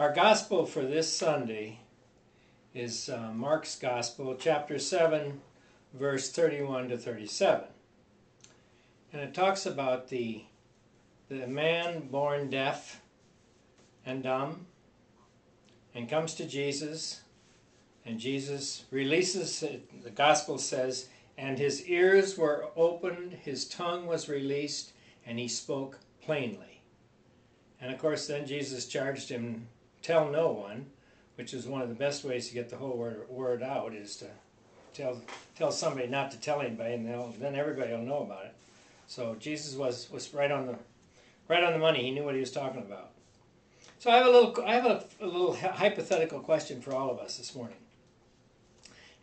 Our gospel for this Sunday is Mark's Gospel, chapter 7, verse 31 to 37. And it talks about the man born deaf and dumb and comes to Jesus, and Jesus releases, the Gospel says, and his ears were opened, his tongue was released, and he spoke plainly. And of course then Jesus charged him, tell no one, which is one of the best ways to get the whole word out, is to tell somebody not to tell anybody, and then everybody will know about it. So Jesus was right on the money. He knew what he was talking about. So I have a little hypothetical question for all of us this morning.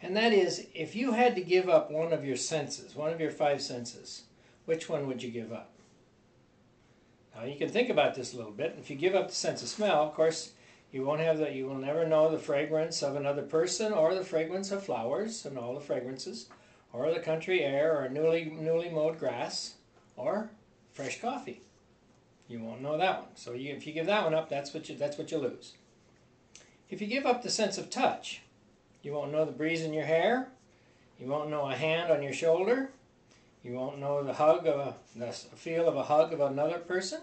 And that is, if you had to give up one of your senses, one of your 5 senses, which one would you give up? Now you can think about this a little bit. If you give up the sense of smell, of course, you won't have that. You will never know the fragrance of another person, or the fragrance of flowers and all the fragrances, or the country air, or newly mowed grass, or fresh coffee. You won't know that one. So if you give that one up, that's what you lose. If you give up the sense of touch, you won't know the breeze in your hair. You won't know a hand on your shoulder. You won't know the feel of a hug of another person,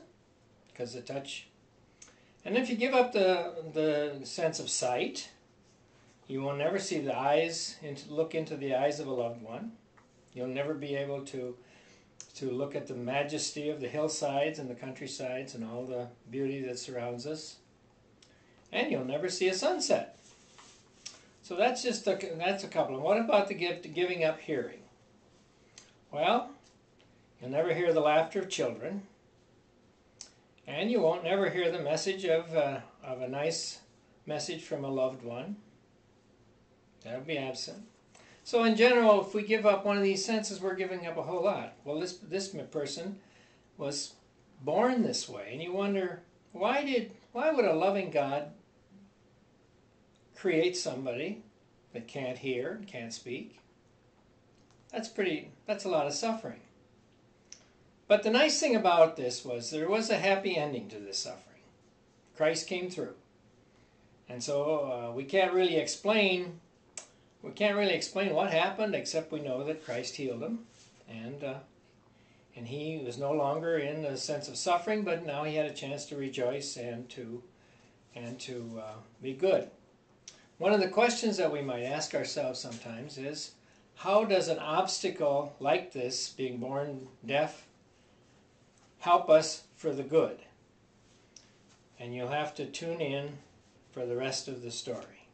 because the touch. And if you give up the sense of sight, you will never see the eyes, look into the eyes of a loved one. You'll never be able to look at the majesty of the hillsides and the countrysides and all the beauty that surrounds us. And you'll never see a sunset. So that's a couple. And what about the giving up hearing? Well, you'll never hear the laughter of children. And you won't never hear the message of a nice message from a loved one. That'll be absent. So in general, if we give up one of these senses, we're giving up a whole lot. Well, this person was born this way, and you wonder, why would a loving God create somebody that can't hear and can't speak? That's a lot of suffering. But the nice thing about this was there was a happy ending to this suffering. Christ came through. And so we can't really explain what happened, except we know that Christ healed him, and he was no longer in a sense of suffering, but now he had a chance to rejoice and to be good. One of the questions that we might ask ourselves sometimes is, how does an obstacle like this, being born deaf, help us for the good? And you'll have to tune in for the rest of the story.